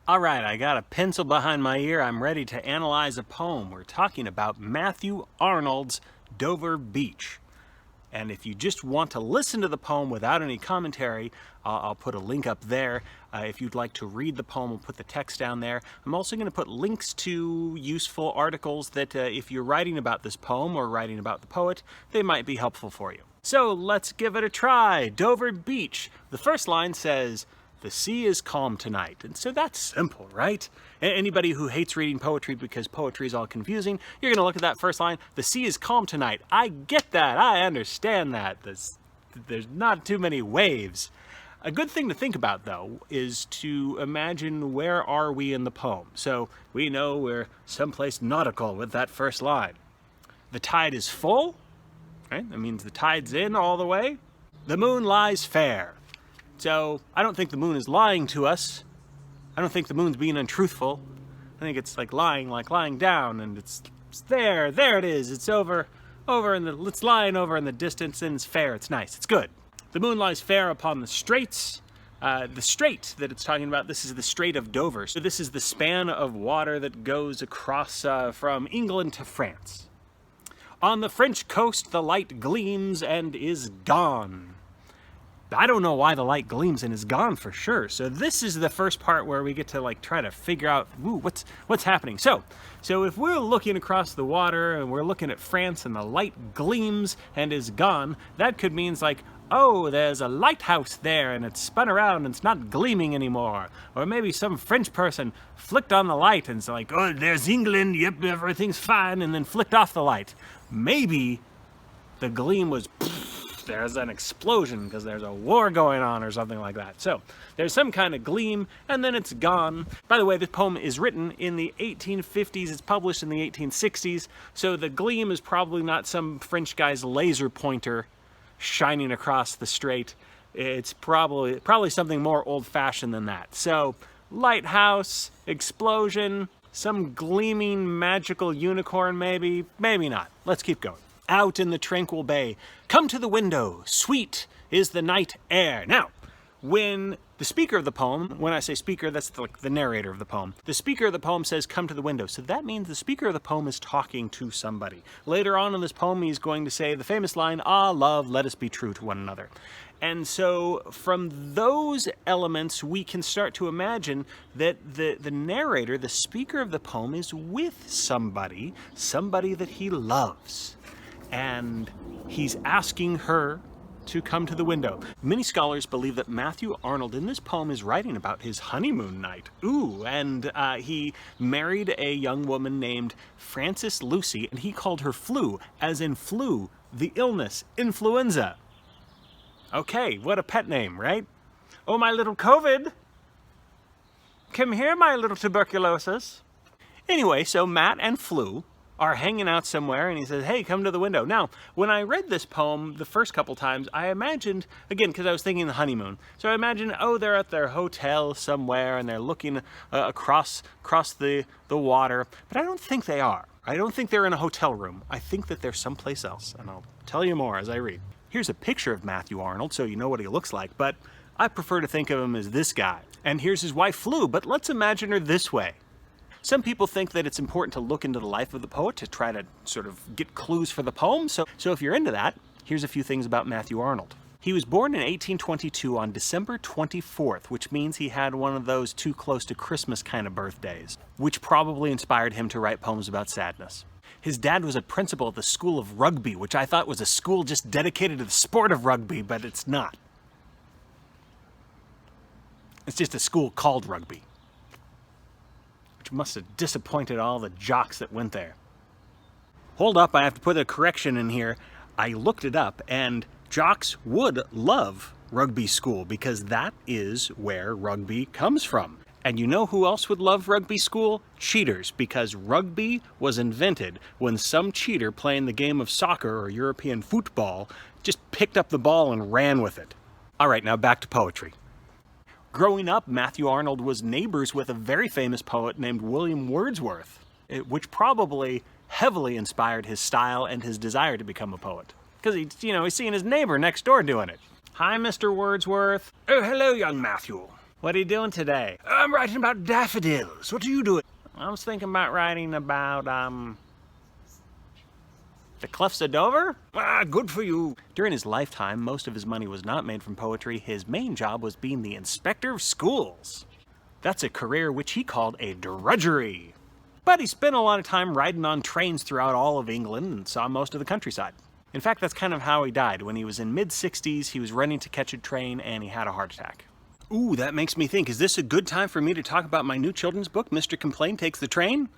All right, I got a pencil behind my ear. I'm ready to analyze a poem. We're talking about Matthew Arnold's Dover Beach. And if you just want to listen to the poem without any commentary, I'll put a link up there. If you'd like to read the poem, we'll put the text down there. I'm also going to put links to useful articles that if you're writing about this poem or writing about the poet, they might be helpful for you. So let's give it a try. Dover Beach. The first line says, "The sea is calm tonight." And so that's simple, right? Anybody who hates reading poetry because poetry is all confusing, you're going to look at that first line, "The sea is calm tonight." I get that. I understand that. There's not too many waves. A good thing to think about, though, is to imagine where are we in the poem. So we know we're someplace nautical with that first line. The tide is full, right? That means the tide's in all the way. The moon lies fair. So I don't think the moon is lying to us. I don't think the moon's being untruthful. I think it's like lying down, and it's there. There it is. It's it's lying over in the distance, and it's fair. It's nice. It's good. The moon lies fair upon the straits. The strait that it's talking about, this is the Strait of Dover. So this is the span of water that goes across from England to France. On the French coast, the light gleams and is gone. I don't know why the light gleams and is gone for sure. So this is the first part where we get to try to figure out, what's happening. So if we're looking across the water and we're looking at France and the light gleams and is gone, that could mean oh, there's a lighthouse there and it's spun around and it's not gleaming anymore. Or maybe some French person flicked on the light and it's oh, there's England, yep, everything's fine, and then flicked off the light. Maybe the gleam was there's an explosion because there's a war going on or something like that. So there's some kind of gleam and then it's gone. By the way, this poem is written in the 1850s. It's published in the 1860s. So the gleam is probably not some French guy's laser pointer shining across the strait. It's probably something more old-fashioned than that. So lighthouse, explosion, some gleaming magical unicorn maybe not. Let's keep going. Out in the tranquil bay, come to the window, sweet is the night air. Now, when the speaker of the poem, when I say speaker, that's the narrator of the poem. The speaker of the poem says, come to the window. So that means the speaker of the poem is talking to somebody. Later on in this poem, he's going to say the famous line, "Ah, love, let us be true to one another." And so from those elements, we can start to imagine that the narrator, the speaker of the poem, is with somebody that he loves. And he's asking her to come to the window. Many scholars believe that Matthew Arnold in this poem is writing about his honeymoon night. And he married a young woman named Frances Lucy, and he called her Flu, as in flu, the illness, influenza. Okay, what a pet name, right? Oh, my little COVID. Come here, my little tuberculosis. Anyway, so Matt and Flu are hanging out somewhere, and he says, hey, come to the window. Now, when I read this poem the first couple times, I imagined, again, because I was thinking the honeymoon, so I imagined, oh, they're at their hotel somewhere, and they're looking across the water, but I don't think they are. I don't think they're in a hotel room. I think that they're someplace else, and I'll tell you more as I read. Here's a picture of Matthew Arnold, so you know what he looks like, but I prefer to think of him as this guy. And here's his wife, Flu, but let's imagine her this way. Some people think that it's important to look into the life of the poet to try to sort of get clues for the poem. So if you're into that, here's a few things about Matthew Arnold. He was born in 1822 on December 24th, which means he had one of those too close to Christmas kind of birthdays, which probably inspired him to write poems about sadness. His dad was a principal at the School of Rugby, which I thought was a school just dedicated to the sport of rugby, but it's not. It's just a school called Rugby, which must have disappointed all the jocks that went there. Hold up, I have to put a correction in here. I looked it up, and jocks would love rugby school because that is where rugby comes from. And you know who else would love rugby school? Cheaters, because rugby was invented when some cheater playing the game of soccer or European football just picked up the ball and ran with it. All right, now back to poetry. Growing up, Matthew Arnold was neighbors with a very famous poet named William Wordsworth, which probably heavily inspired his style and his desire to become a poet. Because he's seeing his neighbor next door doing it. Hi, Mr. Wordsworth. Oh, hello, young Matthew. What are you doing today? I'm writing about daffodils. What are you doing? I was thinking about writing about, the cliffs of Dover? Ah, good for you. During his lifetime, most of his money was not made from poetry. His main job was being the inspector of schools. That's a career which he called a drudgery. But he spent a lot of time riding on trains throughout all of England and saw most of the countryside. In fact, that's kind of how he died. When he was in mid-60s, he was running to catch a train and he had a heart attack. Ooh, that makes me think, is this a good time for me to talk about my new children's book, Mr. Complain Takes the Train?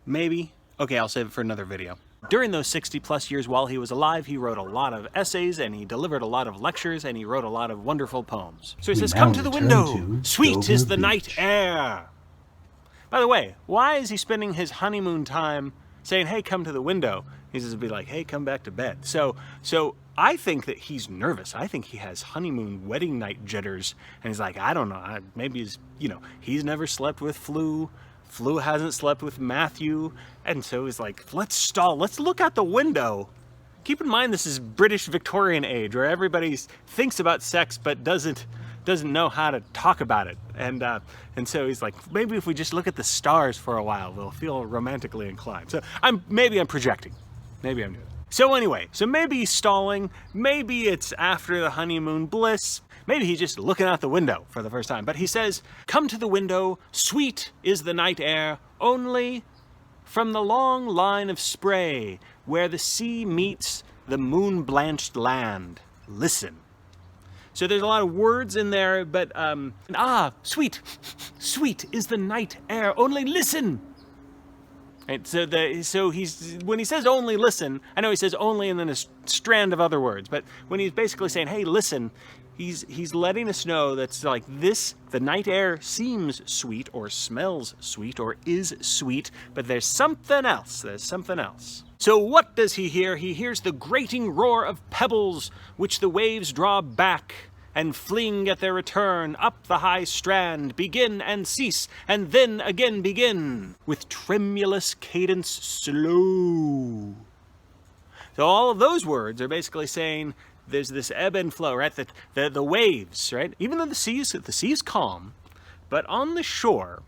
Maybe. Okay, I'll save it for another video. During those 60-plus years while he was alive, he wrote a lot of essays, and he delivered a lot of lectures, and he wrote a lot of wonderful poems. So he says, come to the window, sweet is the night air. By the way, why is he spending his honeymoon time saying, hey, come to the window? He says, be like, hey, come back to bed. So I think that he's nervous. I think he has honeymoon wedding night jitters. And he's like, I don't know, maybe he's, he's never slept with Flu. Flu hasn't slept with Matthew. And so he's like, let's stall. Let's look out the window. Keep in mind, this is British Victorian age where everybody thinks about sex but doesn't know how to talk about it. And so he's like, maybe if we just look at the stars for a while, we'll feel romantically inclined. So maybe I'm projecting. Maybe I'm doing it. So anyway, maybe he's stalling. Maybe it's after the honeymoon bliss. Maybe he's just looking out the window for the first time. But he says, come to the window, sweet is the night air, only from the long line of spray where the sea meets the moon-blanched land. Listen. So there's a lot of words in there, but, sweet, sweet is the night air, only listen. Right, so he's, when he says only listen, I know he says only and then a strand of other words, but when he's basically saying, hey, listen, he's letting us know that's like this, the night air seems sweet or smells sweet or is sweet, but there's something else, So what does he hear? He hears the grating roar of pebbles, which the waves draw back and fling at their return up the high strand, begin and cease, and then again begin, with tremulous cadence slow. So all of those words are basically saying there's this ebb and flow, right? The waves, right? Even though the sea's calm, but on the shore,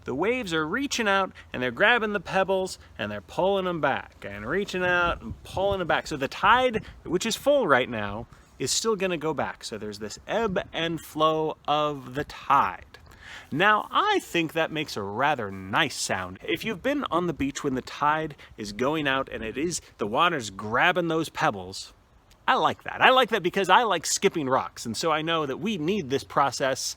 the waves are reaching out and they're grabbing the pebbles and they're pulling them back and reaching out and pulling them back. So the tide, which is full right now, is still going to go back. So there's this ebb and flow of the tide. Now, I think that makes a rather nice sound. If you've been on the beach when the tide is going out and the water's grabbing those pebbles, I like that. I like that because I like skipping rocks. And so I know that we need this process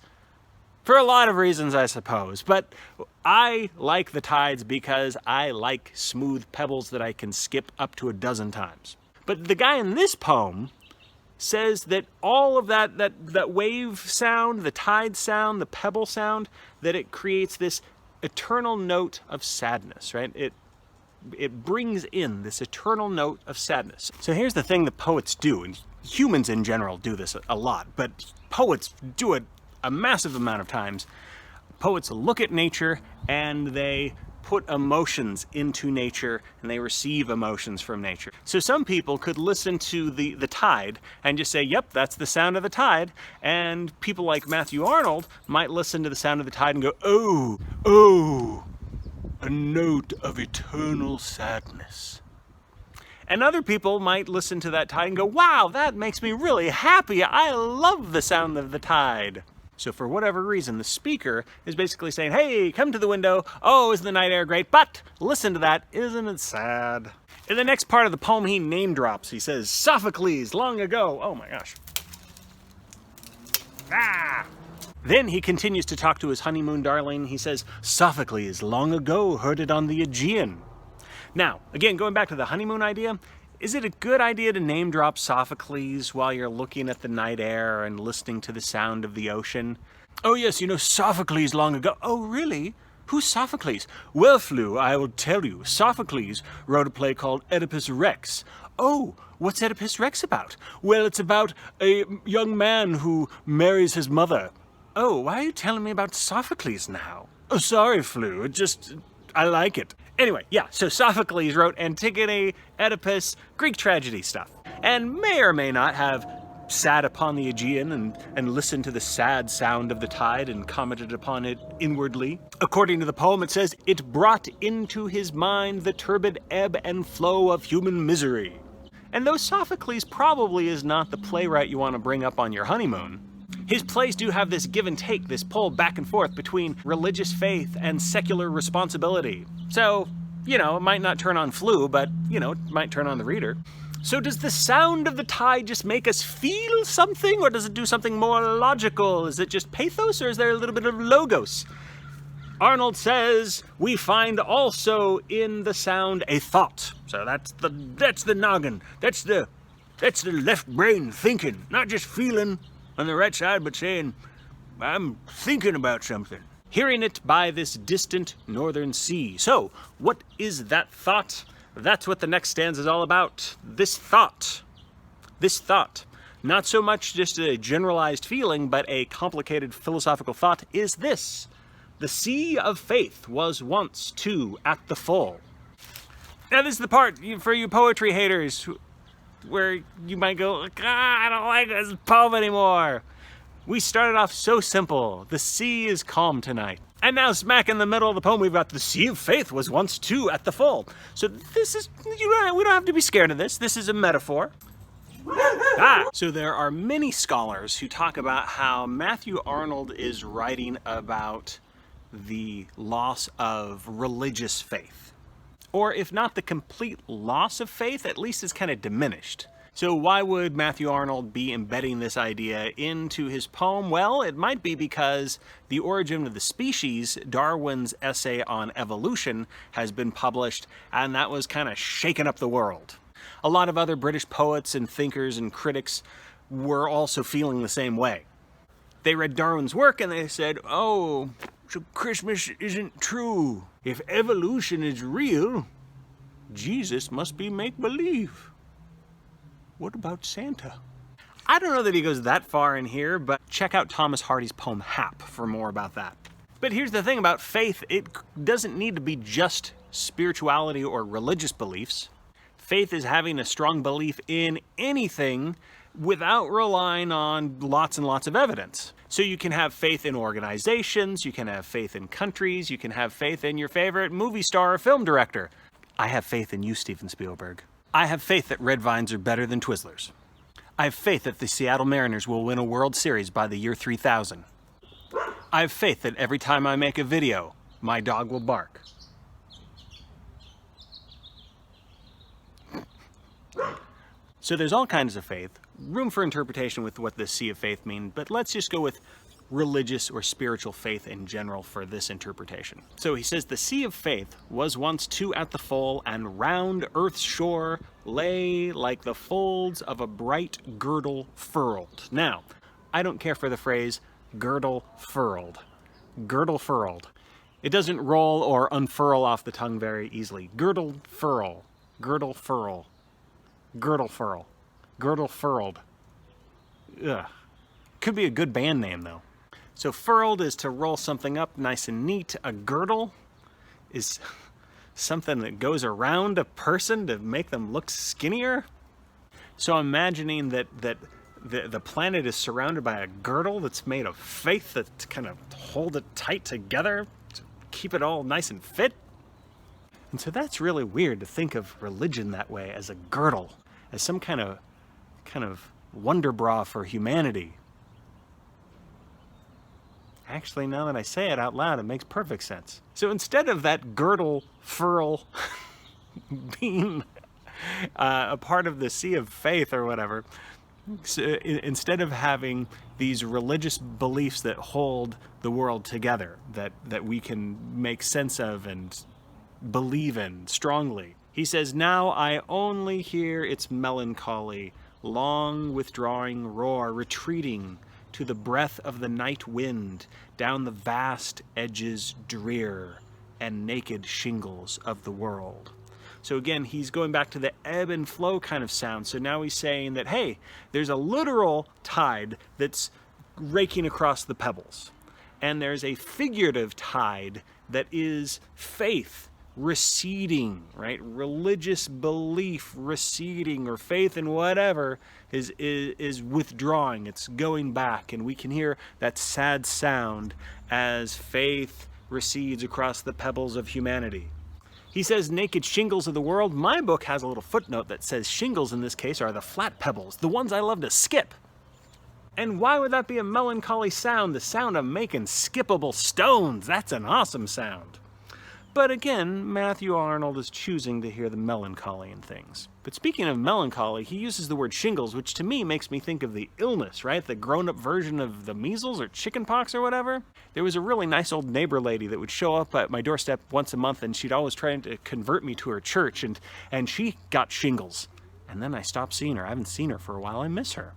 for a lot of reasons, I suppose. But I like the tides because I like smooth pebbles that I can skip up to 12 times. But the guy in this poem says that all of that wave sound, the tide sound, the pebble sound, that it creates this eternal note of sadness, right? It brings in this eternal note of sadness. So here's the thing that poets do, and humans in general do this a lot, but poets do it a massive amount of times. Poets look at nature and they put emotions into nature and they receive emotions from nature. So some people could listen to the tide and just say, yep, that's the sound of the tide. And people like Matthew Arnold might listen to the sound of the tide and go, oh, a note of eternal sadness. And other people might listen to that tide and go, wow, that makes me really happy. I love the sound of the tide. So for whatever reason, the speaker is basically saying, hey, come to the window. Oh, isn't the night air great? But listen to that. Isn't it sad? In the next part of the poem, he name drops. He says, Sophocles, long ago. Oh my gosh. Then he continues to talk to his honeymoon darling. He says, Sophocles, long ago, heard it on the Aegean. Now, again, going back to the honeymoon idea, is it a good idea to name drop Sophocles while you're looking at the night air and listening to the sound of the ocean? Oh yes, Sophocles long ago. Oh really? Who's Sophocles? Well, Flu, I will tell you. Sophocles wrote a play called Oedipus Rex. Oh, what's Oedipus Rex about? Well, it's about a young man who marries his mother. Oh, why are you telling me about Sophocles now? Oh, sorry, Flu, I like it. Anyway, yeah, so Sophocles wrote Antigone, Oedipus, Greek tragedy stuff, and may or may not have sat upon the Aegean and listened to the sad sound of the tide and commented upon it inwardly. According to the poem, it says, "It brought into his mind the turbid ebb and flow of human misery." And though Sophocles probably is not the playwright you want to bring up on your honeymoon, his plays do have this give and take, this pull back and forth between religious faith and secular responsibility. So, it might not turn on Flew, but, it might turn on the reader. So does the sound of the tide just make us feel something, or does it do something more logical? Is it just pathos, or is there a little bit of logos? Arnold says, we find also in the sound a thought. So that's the noggin. That's the left brain thinking, not just feeling on the right side, but saying, I'm thinking about something. Hearing it by this distant northern sea. So, what is that thought? That's what the next stanza is all about. This thought. Not so much just a generalized feeling, but a complicated philosophical thought is this. The sea of faith was once too at the full. Now this is the part for you poetry haters where you might go, I don't like this poem anymore. We started off so simple. The sea is calm tonight. And now smack in the middle of the poem, we've got the sea of faith was once too at the full. So this is, we don't have to be scared of this. This is a metaphor. So there are many scholars who talk about how Matthew Arnold is writing about the loss of religious faith. Or if not the complete loss of faith, at least it's kind of diminished. So why would Matthew Arnold be embedding this idea into his poem? Well, it might be because The Origin of the Species, Darwin's essay on evolution, has been published, and that was kind of shaking up the world. A lot of other British poets and thinkers and critics were also feeling the same way. They read Darwin's work and they said, oh, so Christmas isn't true. If evolution is real, Jesus must be make-believe. What about Santa? I don't know that he goes that far in here, but check out Thomas Hardy's poem Hap for more about that. But here's the thing about faith, it doesn't need to be just spirituality or religious beliefs. Faith is having a strong belief in anything without relying on lots and lots of evidence. So you can have faith in organizations, you can have faith in countries, you can have faith in your favorite movie star or film director. I have faith in you, Steven Spielberg. I have faith that red vines are better than Twizzlers. I have faith that the Seattle Mariners will win a World Series by the year 3000. I have faith that every time I make a video, my dog will bark. So there's all kinds of faith, room for interpretation with what the sea of faith means, but let's just go with religious or spiritual faith in general for this interpretation. So he says, the sea of faith was once too at the full, and round earth's shore lay like the folds of a bright girdle furled. Now, I don't care for the phrase girdle furled. Girdle furled. It doesn't roll or unfurl off the tongue very easily. Girdle furl. Girdle furl. Girdle furl. Girdle furled. Ugh. Could be a good band name though. So furled is to roll something up nice and neat. A girdle is something that goes around a person to make them look skinnier. So I'm imagining that the planet is surrounded by a girdle that's made of faith that to kind of hold it tight together, to keep it all nice and fit. And so that's really weird to think of religion that way, as a girdle, as some kind of wonder bra for humanity. Actually, now that I say it out loud, it makes perfect sense. So instead of that girdle furl being a part of the sea of faith or whatever, so instead of having these religious beliefs that hold the world together, that we can make sense of and believe in strongly, he says, now I only hear its melancholy, long withdrawing roar, retreating to the breath of the night wind down the vast edges drear and naked shingles of the world. So again, he's going back to the ebb and flow kind of sound. So now he's saying that, hey, there's a literal tide that's raking across the pebbles. And there's a figurative tide that is faith receding, right? Religious belief receding, or faith in whatever is withdrawing. It's going back, and we can hear that sad sound as faith recedes across the pebbles of humanity. He says naked shingles of the world. My book has a little footnote that says shingles in this case are the flat pebbles, the ones I love to skip. And why would that be a melancholy sound? The sound of making skippable stones. That's an awesome sound. But again, Matthew Arnold is choosing to hear the melancholy in things. But speaking of melancholy, he uses the word shingles, which to me makes me think of the illness, right? The grown-up version of the measles or chickenpox or whatever. There was a really nice old neighbor lady that would show up at my doorstep once a month, and she'd always try to convert me to her church, and she got shingles. And then I stopped seeing her. I haven't seen her for a while. I miss her.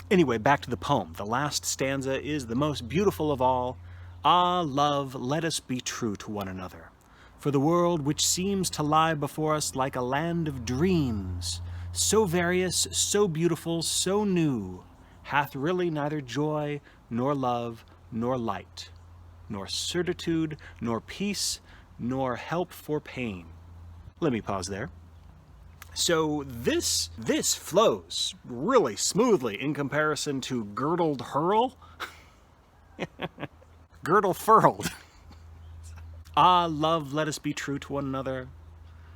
Anyway, back to the poem. The last stanza is the most beautiful of all. Ah, love, let us be true to one another. For the world which seems to lie before us like a land of dreams, so various, so beautiful, so new, hath really neither joy, nor love, nor light, nor certitude, nor peace, nor help for pain. Let me pause there. So this flows really smoothly in comparison to girdled hurl. Girdle furled. Ah, love, let us be true to one another.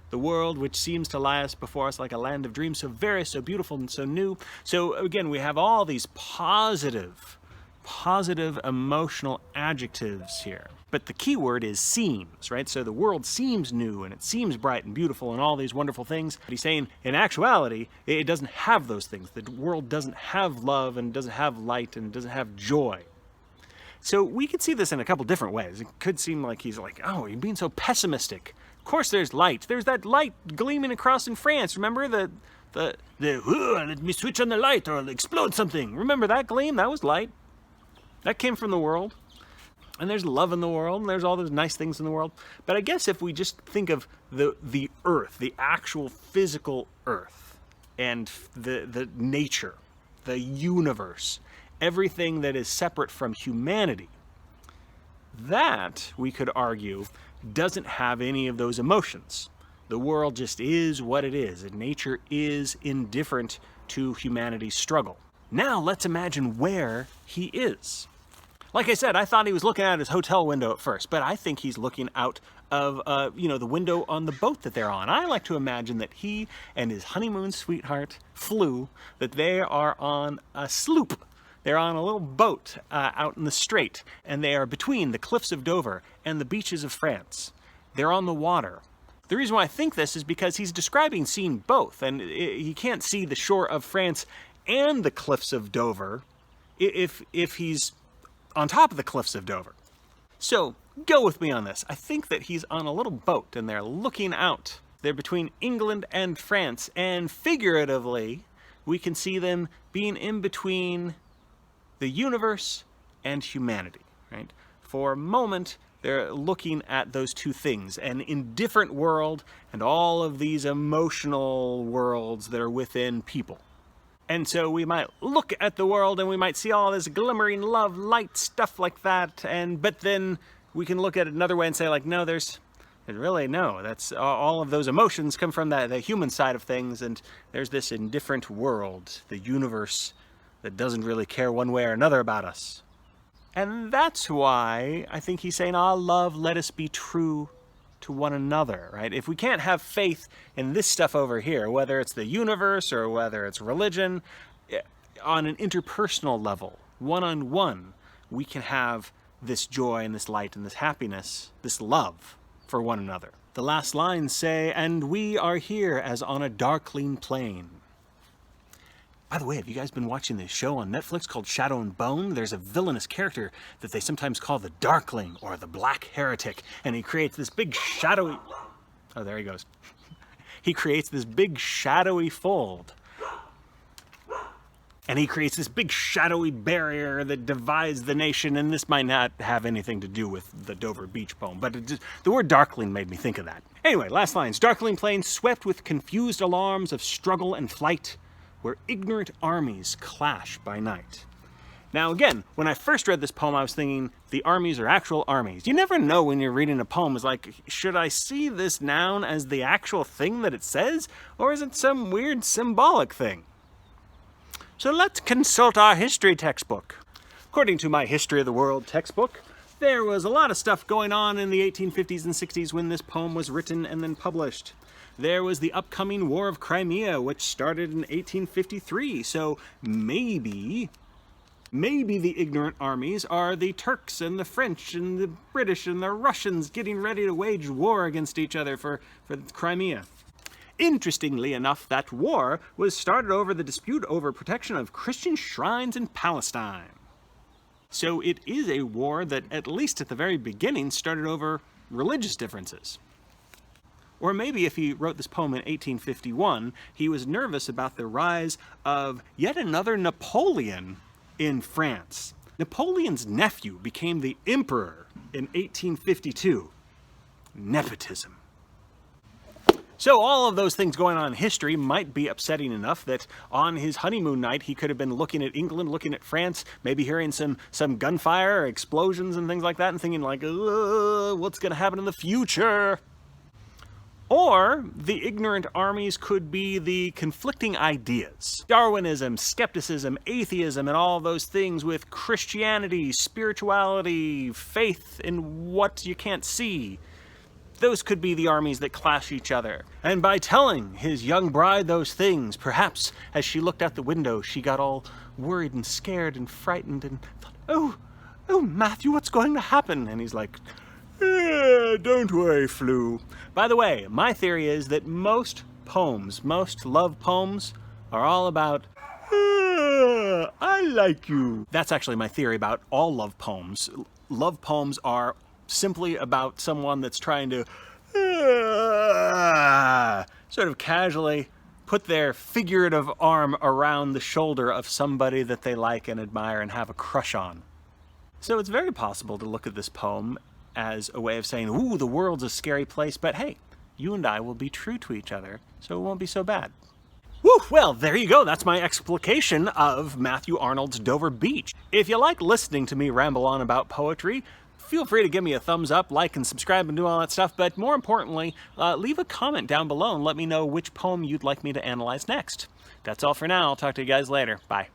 The world which seems to lie us before us like a land of dreams, so various, so beautiful, and so new. So again, we have all these positive emotional adjectives here. But the key word is seems, right? So the world seems new, and it seems bright and beautiful and all these wonderful things. But he's saying, in actuality, it doesn't have those things. The world doesn't have love, and doesn't have light, and doesn't have joy. So we could see this in a couple different ways. It could seem like he's like, oh, you're being so pessimistic. Of course there's light. There's that light gleaming across in France. Remember let me switch on the light or I'll explode something. Remember that gleam? That was light. That came from the world. And there's love in the world, and there's all those nice things in the world. But I guess if we just think of the earth, the actual physical earth, and the nature, the universe, everything that is separate from humanity, that, we could argue, doesn't have any of those emotions. The world just is what it is, and nature is indifferent to humanity's struggle. Now let's imagine where he is. Like I said, I thought he was looking out his hotel window at first, but I think he's looking out of, the window on the boat that they're on. I like to imagine that he and his honeymoon sweetheart that they are on a sloop. They're on a little boat out in the strait, and they are between the cliffs of Dover and the beaches of France. They're on the water. The reason why I think this is because he's describing seeing both, and he can't see the shore of France and the cliffs of Dover if he's on top of the cliffs of Dover. So go with me on this. I think that he's on a little boat, and they're looking out. They're between England and France, and figuratively, we can see them being in between the universe and humanity, right? For a moment, they're looking at those two things, an indifferent world and all of these emotional worlds that are within people. And so we might look at the world and we might see all this glimmering love, light, stuff like that, but then we can look at it another way and say, like, no, that's all of those emotions come from the human side of things, and there's this indifferent world, the universe, that doesn't really care one way or another about us. And that's why I think he's saying, ah, love, let us be true to one another, right? If we can't have faith in this stuff over here, whether it's the universe or whether it's religion, on an interpersonal level, one-on-one, we can have this joy and this light and this happiness, this love for one another. The last lines say, and we are here as on a darkling plain. By the way, have you guys been watching this show on Netflix called Shadow and Bone? There's a villainous character that they sometimes call the Darkling or the Black Heretic, and he creates this big shadowy... Oh, there he goes. He creates this big shadowy fold. And he creates this big shadowy barrier that divides the nation, and this might not have anything to do with the Dover Beach poem, but the word darkling made me think of that. Anyway, last lines. Darkling plain swept with confused alarms of struggle and flight, where ignorant armies clash by night. Now again, when I first read this poem, I was thinking the armies are actual armies. You never know when you're reading a poem. It's like, should I see this noun as the actual thing that it says, or is it some weird symbolic thing? So let's consult our history textbook. According to my History of the World textbook, there was a lot of stuff going on in the 1850s and 60s when this poem was written and then published. There was the upcoming War of Crimea, which started in 1853, so maybe the ignorant armies are the Turks and the French and the British and the Russians getting ready to wage war against each other for Crimea. Interestingly enough, that war was started over the dispute over protection of Christian shrines in Palestine. So it is a war that, at least at the very beginning, started over religious differences. Or maybe if he wrote this poem in 1851, he was nervous about the rise of yet another Napoleon in France. Napoleon's nephew became the emperor in 1852. Nepotism. So all of those things going on in history might be upsetting enough that on his honeymoon night he could have been looking at England, looking at France, maybe hearing some gunfire or explosions and things like that and thinking like, what's going to happen in the future? Or the ignorant armies could be the conflicting ideas. Darwinism, skepticism, atheism, and all those things with Christianity, spirituality, faith in what you can't see. Those could be the armies that clash each other. And by telling his young bride those things, perhaps as she looked out the window, she got all worried and scared and frightened and thought, oh, Matthew, what's going to happen? And he's like, don't worry, Flu. By the way, my theory is that most love poems, are all about, I like you. That's actually my theory about all love poems. Love poems are simply about someone that's trying to sort of casually put their figurative arm around the shoulder of somebody that they like and admire and have a crush on. So it's very possible to look at this poem as a way of saying, ooh, the world's a scary place, but hey, you and I will be true to each other, so it won't be so bad. Woo, well, there you go. That's my explication of Matthew Arnold's Dover Beach. If you like listening to me ramble on about poetry, feel free to give me a thumbs up, like, and subscribe, and do all that stuff. But more importantly, leave a comment down below and let me know which poem you'd like me to analyze next. That's all for now. I'll talk to you guys later. Bye.